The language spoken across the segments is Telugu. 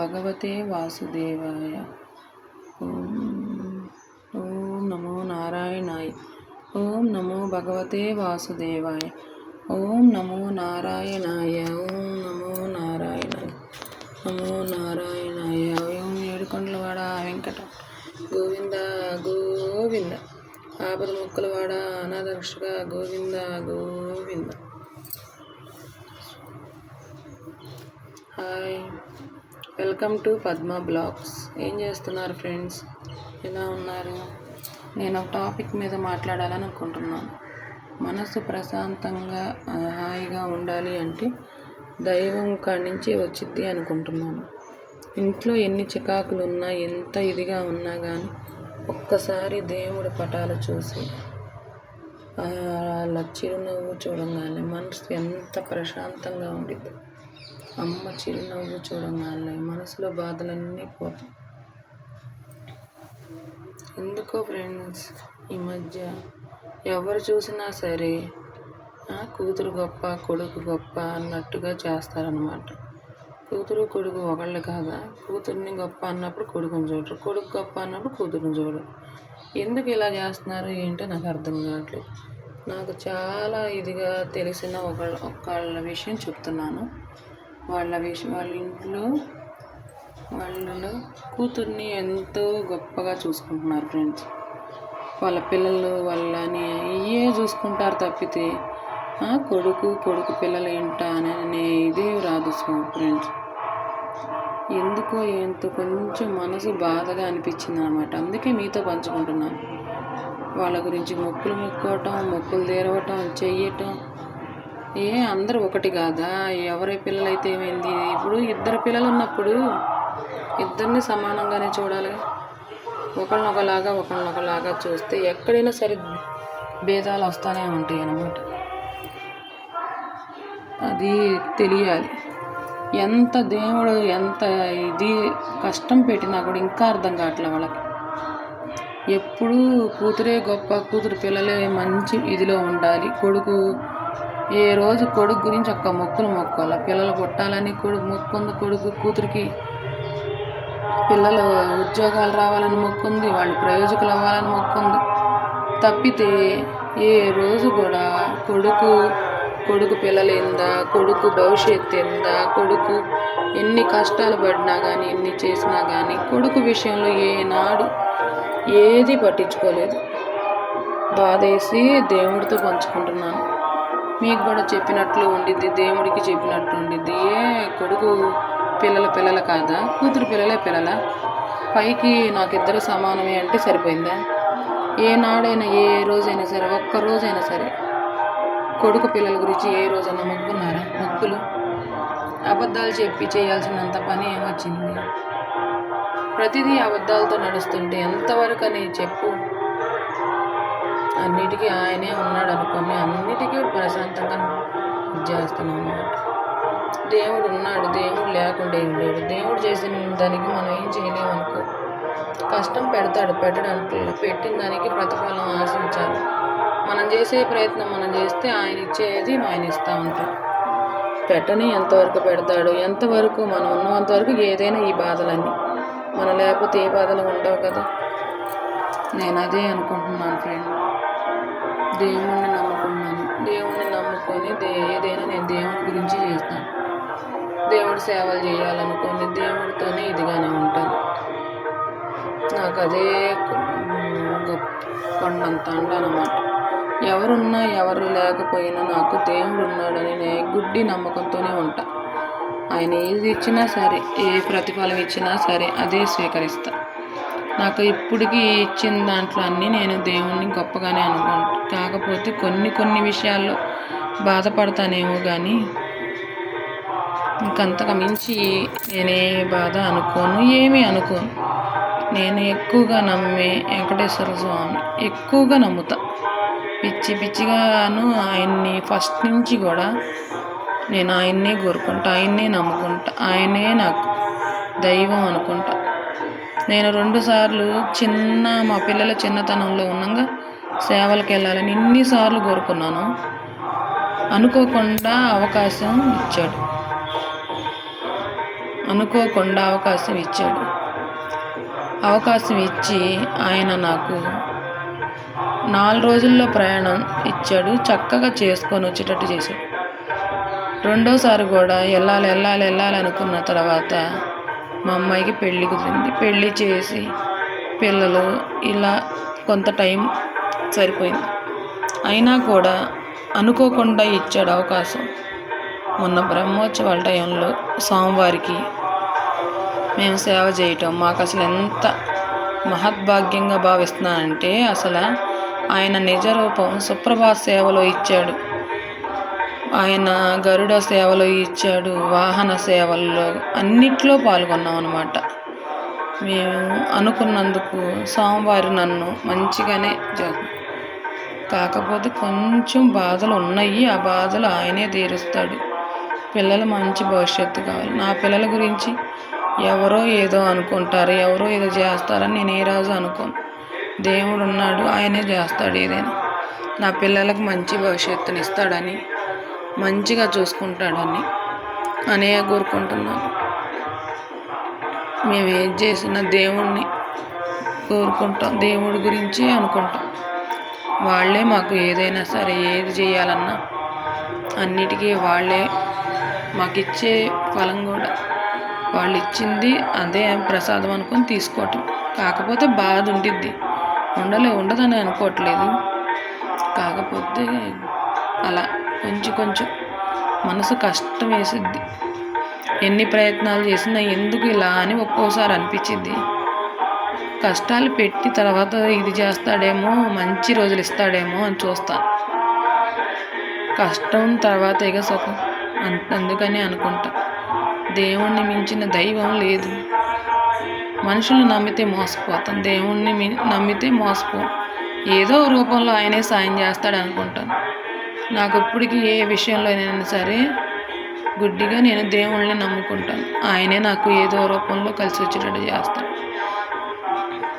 భగవతే వాసుదేవాయ. ఓం నమో నారాయణాయ. ఓం నమో భగవతే వాసుదేవాయ. ఓం నమో నారాయణాయ. ఓం నమో నారాయణాయ. నమో నారాయణాయ. ఓం ఏడుకొండలవాడ వెంకట గోవింద గోవింద. ఆపద ముక్కలవాడ అనాథ రక్షక Govinda Govinda. Hi, welcome to Padma blogs. ఏం చేస్తున్నారు ఫ్రెండ్స్? ఎలా ఉన్నారు? నేను ఒక టాపిక్ మీద మాట్లాడాలని అనుకుంటున్నాను. మనసు ప్రశాంతంగా హాయిగా ఉండాలి అంటే దైవం కాడి నుంచి వచ్చిద్ది అనుకుంటున్నాను. ఇంట్లో ఎన్ని చికాకులు ఉన్నా, ఎంత ఇదిగా ఉన్నా కానీ ఒక్కసారి దేవుడి పటాలు చూసి వాళ్ళ చిరునవ్వు చూడంగానే మనసు ఎంత ప్రశాంతంగా ఉండిద్ది. అమ్మ చిరునవ్వు చూడంగానే మనసులో బాధలన్నీ పోతాయి. ఎందుకో ఫ్రెండ్స్, ఈ మధ్య ఎవరు చూసినా సరే కూతురు గొప్ప కొడుకు గొప్ప అన్నట్టుగా చేస్తారనమాట. కూతురు కొడుకు ఒకళ్ళు కాదా? కూతుర్ని గొప్ప అన్నప్పుడు కొడుకుని చూడరు, కొడుకు గొప్ప అన్నప్పుడు కూతురుని చూడరు. ఎందుకు ఇలా చేస్తున్నారు ఏంటో నాకు అర్థం కావట్లేదు. నాకు చాలా ఇదిగా తెలిసిన ఒకళ్ళ విషయం చెప్తున్నాను. వాళ్ళ ఇంట్లో వాళ్ళు కూతుర్ని ఎంతో గొప్పగా చూసుకుంటున్నారు ఫ్రెండ్స్. వాళ్ళ పిల్లలు వాళ్ళని ఇవే చూసుకుంటారు తప్పితే కొడుకు పిల్లలు ఏంటా అనే ఇదే రాదు ఫ్రెండ్స్. ఎందుకో ఎంతో కొంచెం మనసు బాధగా అనిపించింది అన్నమాట. అందుకే మీతో పంచుకుంటున్నాను. వాళ్ళ గురించి మొక్కులు మొక్కోవటం, మొక్కులు తీరవటం, చెయ్యటం. అందరూ ఒకటి కాదా? ఎవరి పిల్లలైతే ఏమైంది? ఇప్పుడు ఇద్దరు పిల్లలు ఉన్నప్పుడు ఇద్దరిని సమానంగానే చూడాలి. ఒకళ్ళనొకలాగా చూస్తే ఎక్కడైనా సరే భేదాలు వస్తూనే ఉంటాయి అన్నమాట. అది తెలియాలి. ఎంత దేవుడు ఎంత ఇది కష్టం పెట్టినా కూడా ఇంకా అర్థం కావట్లే వాళ్ళకి. ఎప్పుడూ కూతురే గొప్ప, కూతురు పిల్లలే మంచి ఇదిలో ఉండాలి. కొడుకు ఏ రోజు కొడుకు గురించి ఒక్క మొక్కులు మొక్కాలి. పిల్లలు పుట్టాలని మొక్కుంది కొడుకు, కూతురికి పిల్లలు ఉద్యోగాలు రావాలని మొక్కుంది, వాళ్ళు ప్రయోజకులు అవ్వాలని మొక్కుంది. తప్పితే ఏ రోజు కూడా కొడుకు పిల్లలేందా, కొడుకు భవిష్యత్తు ఏందా, కొడుకు ఎన్ని కష్టాలు పడినా కానీ ఎన్ని చేసినా కానీ కొడుకు విషయంలో ఏనాడు ఏది పట్టించుకోలేదు. బాధేసి దేవుడితో పంచుకుంటున్నాను. మీకు కూడా చెప్పినట్లు ఉండిద్ది, దేవుడికి చెప్పినట్లు ఉండిద్ది. కొడుకు పిల్లల కాదా? కూతురు పిల్లల పైకి నాకిద్దరు సమానమే అంటే సరిపోయిందా? ఏనాడైనా ఏ రోజైనా సరే, ఒక్క రోజైనా సరే కొడుకు పిల్లల గురించి ఏ రోజైనా మొక్కున్నారా? మొక్కులు అబద్ధాలు చెప్పి చేయాల్సినంత పని ఏమొచ్చింది? ప్రతిదీ అబద్ధాలతో నడుస్తుంటే ఎంతవరకు అని చెప్పు. అన్నిటికీ ఆయనే ఉన్నాడు అనుకొని అన్నిటికీ ప్రశాంతంగా చేస్తున్నాం అన్నమాట. దేవుడు ఉన్నాడు, దేవుడు లేకుండా ఏం లేడు. దేవుడు చేసిన దానికి మనం ఏం చేయలేమనుకో. కష్టం పెడతాడు, పెట్టడానికి పెట్టిన దానికి ప్రతిఫలం ఆశించాలి. మనం చేసే ప్రయత్నం మనం చేస్తే ఆయన ఇచ్చేది ఆయన ఇస్తూ ఉంటాడు. పెట్టని ఎంతవరకు పెడతాడు, ఎంతవరకు మనం ఉన్నంతవరకు ఏదైనా ఈ బాధలన్నీ. మనం లేకపోతే ఏ బాధలు ఉండవు కదా. నేను అదే అనుకుంటున్నాను ఫ్రెండ్. దేవుణ్ణి నమ్ముకున్నాను. దేవుణ్ణి నమ్ముకొని ఏదైనా నేను దేవుడి గురించి చేస్తాను. దేవుడి సేవలు చేయాలనుకొని దేవుడితోనే ఇదిగానే ఉంటాను. నాకు అదే కొండంత అండనమాట. ఎవరున్నా ఎవరు లేకపోయినా నాకు దేవుడు ఉన్నాడని నేను గుడ్డి నమ్మకంతోనే ఉంటా. ఆయన ఏది ఇచ్చినా సరే, ఏ ప్రతిఫలం ఇచ్చినా సరే అదే స్వీకరిస్తా. నాకు ఇప్పటికీ ఇచ్చిన దాంట్లో అన్నీ నేను దేవుణ్ణి గొప్పగానే అనుకుంటా. కాకపోతే కొన్ని విషయాల్లో బాధపడతానేమో కానీ ఇంకంతకు మించి నేనే బాధ అనుకోను, ఏమీ అనుకోను. నేను ఎక్కువగా నమ్మే వెంకటేశ్వర స్వామి ఎక్కువగా నమ్ముతా. పిచ్చిగాను ఆయన్ని ఫస్ట్ నుంచి కూడా నేను ఆయన్నే కోరుకుంటా, ఆయన్నే నమ్ముకుంటా, ఆయనే నాకు దైవం అనుకుంటా. నేను 2 సార్లు మా పిల్లల చిన్నతనంలో ఉన్నాగా సేవలకు వెళ్ళాలని ఎన్నిసార్లు కోరుకున్నాను. అనుకోకుండా అవకాశం ఇచ్చాడు. అనుకోకుండా అవకాశం ఇచ్చాడు. అవకాశం ఇచ్చి ఆయన నాకు 4 రోజుల్లో ప్రయాణం ఇచ్చాడు. చక్కగా చేసుకొని వచ్చేటట్టు చేశాడు. రెండోసారి కూడా వెళ్ళాలి అనుకున్న తర్వాత మా అమ్మాయికి పెళ్ళి కుదిరింది. పెళ్ళి చేసి పిల్లలు ఇలా కొంత టైం సరిపోయింది. అయినా కూడా అనుకోకుండా ఇచ్చాడు అవకాశం. మొన్న బ్రహ్మోత్సవాల టైంలో స్వామివారికి మేము సేవ చేయటం మాకు అసలు ఎంత మహద్భాగ్యంగా భావిస్తున్నానంటే, అసలు ఆయన నిజ రూపం సుప్రభాత సేవలో ఇచ్చాడు, ఆయన గరుడ సేవలో ఇచ్చాడు, వాహన సేవల్లో అన్నిట్లో పాల్గొన్నాం అన్నమాట. మేము అనుకున్నందుకు స్వామివారు నన్ను మంచిగానే కాకపోతే కొంచెం బాధలు ఉన్నాయి. ఆ బాధలు ఆయనే తీరుస్తాడు. పిల్లలు మంచి భవిష్యత్తు కావాలి. నా పిల్లల గురించి ఎవరో ఏదో అనుకుంటారు, ఎవరో ఏదో చేస్తారని నేను ఏ రోజు అనుకోను. దేవుడు ఉన్నాడు, ఆయనే చేస్తాడు ఏదైనా. నా పిల్లలకు మంచి భవిష్యత్తుని ఇస్తాడని, మంచిగా చూసుకుంటాడని అనే కోరుకుంటున్నాను. మేము ఏది చేసినా దేవుణ్ణి కోరుకుంటాం, దేవుడి గురించి అనుకుంటాం. వాళ్ళే మాకు ఏదైనా సరే ఏది చేయాలన్నా అన్నిటికీ వాళ్ళే మాకు ఇచ్చే ఫలం కూడా. వాళ్ళు ఇచ్చింది అదే ప్రసాదం అనుకొని తీసుకోవటం. కాకపోతే బాధ ఉండిద్ది, ఉండదని అనుకోవట్లేదు. కాకపోతే అలా కొంచెం మనసు కష్టం వేసిద్ది. ఎన్ని ప్రయత్నాలు చేసినా ఎందుకు ఇలా అని ఒక్కోసారి అనిపించిద్ది. కష్టాలు పెట్టి తర్వాత ఇది చేస్తాడేమో, మంచి రోజులు ఇస్తాడేమో అని చూస్తాను. కష్టం తర్వాత ఇక సుఖం అందుకని అనుకుంటా. దేవుణ్ణి మించిన దైవం లేదు. మనుషులు నమ్మితే మోసపోతాం, దేవుణ్ణి నమ్మితే మోసపోం. ఏదో రూపంలో ఆయనే సాయం చేస్తాడు అనుకుంటాను. నాకు ఇప్పటికీ ఏ విషయంలో అయినా సరే గుడ్డిగా నేను దేవుళ్ళని నమ్ముకుంటాను. ఆయనే నాకు ఏదో రూపంలో కలిసి వచ్చేటట్టు చేస్తాడు.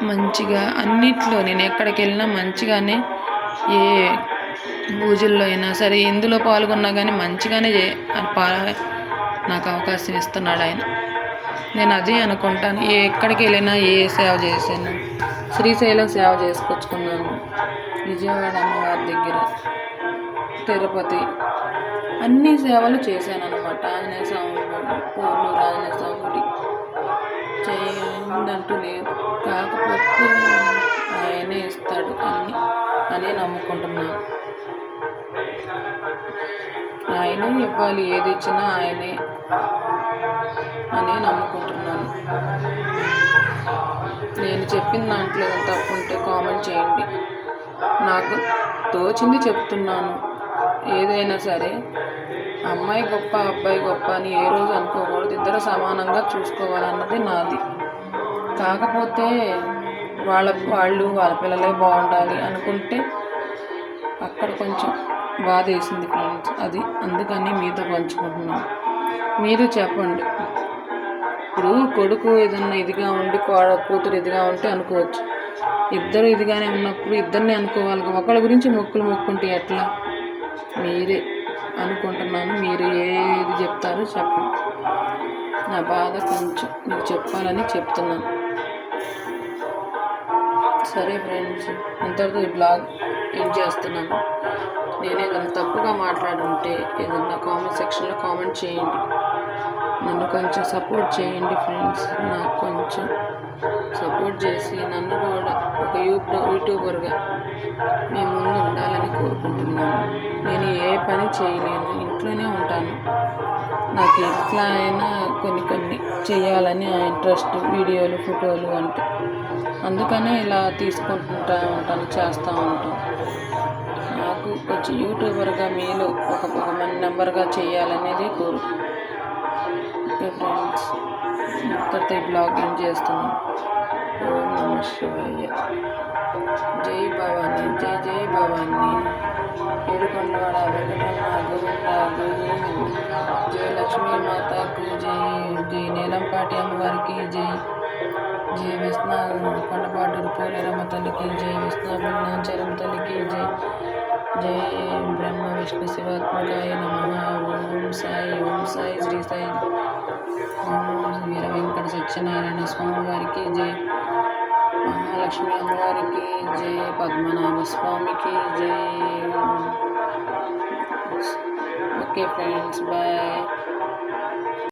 మంచిగా అన్నిట్లో నేను ఎక్కడికి వెళ్ళినా మంచిగానే, ఏ పూజల్లో అయినా సరే ఎందులో పాల్గొన్నా కానీ మంచిగానే నాకు అవకాశం ఇస్తున్నాడు ఆయన. నేను అదే అనుకుంటాను. ఎక్కడికి వెళ్ళినా ఏ సేవ చేసాను. శ్రీశైలం సేవ చేసుకొచ్చుకున్నాను, విజయవాడ అమ్మవారి దగ్గర, తిరుపతి, అన్ని సేవలు చేశాను అనమాట. ఆంజనేయ స్వామి పూర్ణూరు ఆంజనేయ స్వామి గుడి చేయందంటూ లేదు. కాకపోతే ఆయనే ఇస్తాడు అనే నమ్ముకుంటున్నాను. ఆయనే ఇవ్వాలి, ఏది ఇచ్చినా ఆయనే అనే నమ్ముకుంటున్నాను. నేను చెప్పిన దాంట్లో తప్పు ఉంటే కామెంట్ చేయండి. నాకు తోచింది చెప్తున్నాను. ఏదైనా సరే అమ్మాయి గొప్ప అబ్బాయి గొప్ప అని ఏ రోజు అనుకోకూడదు. ఇద్దరు సమానంగా చూసుకోవాలన్నది నాది. కాకపోతే వాళ్ళ పిల్లలే బాగుండాలి అనుకుంటే అక్కడ కొంచెం బాధ వేసింది ఫ్రెండ్స్. అది అందుకని మీతో పంచుకుంటున్నాను. మీరు చెప్పండి. ఇప్పుడు కొడుకు ఏదన్నా ఇదిగా ఉండి కూతురు ఇదిగా ఉంటే అనుకోవచ్చు. ఇద్దరు ఇదిగానే ఉన్నప్పుడు ఇద్దరిని అనుకోవాలి. ఒకళ్ళ గురించి మొక్కుంటే ఎట్లా? మీరే అనుకుంటున్నాను. మీరు ఏది చెప్తారో చెప్పండి. నా బాధ కొంచెం మీకు చెప్పాలని చెప్తున్నాను. సరే ఫ్రెండ్స్, ఇంతవరకు ఈ బ్లాగ్ ఎండ్ చేస్తున్నాను. నేను ఏదైనా తప్పుగా మాట్లాడుంటే ఏదన్నా కామెంట్ సెక్షన్లో కామెంట్ చేయండి. నన్ను కొంచెం సపోర్ట్ చేయండి ఫ్రెండ్స్. నాకు కొంచెం సపోర్ట్ చేసి నన్ను కూడా ఒక యూట్యూబర్గా మీ ముందు ఉండాలని కోరుకుంటున్నాను. నేను ఏ పని చేయలేను, ఇంట్లోనే ఉంటాను. నాకు ఎట్లా అయినా కొన్ని చేయాలని ఇంట్రెస్ట్, వీడియోలు ఫోటోలు అంటే అందుకనే ఇలా తీసుకుంటూ ఉంటాను, చేస్తూ ఉంటాను. నాకు కొంచెం యూట్యూబర్గా మీలో ఒక నెంబర్గా చేయాలనేది కోరు. ఓకే ఫ్రెండ్స్, ఇంతటితో ఈ బ్లాగ్ ఏం చేస్తున్నాను. ఓం నమః శివాయ. జై భవాని, జై భవాని. ఏడుకొండవాడ వెంకటరమణ గోవింద గోవింద. జై లక్ష్మీ మాతకు జై. జై నీలంపాటి అమ్మవారికి జై. జై విష్ణు కొండపాటి పోలేరమ్మ తల్లికి జై. విష్ణుచరం తల్లికి జై. జై బ్రహ్మ విష్ణు శివాత్మకాయ నమః. ఓం సాయి శ్రీ సాయి. వీర వెంకట సత్యనారాయణ స్వామి వారికి జై, మహాలక్ష్మి అమ్మవారికి జై, పద్మనాభ స్వామికి జై. Okay friends, bye.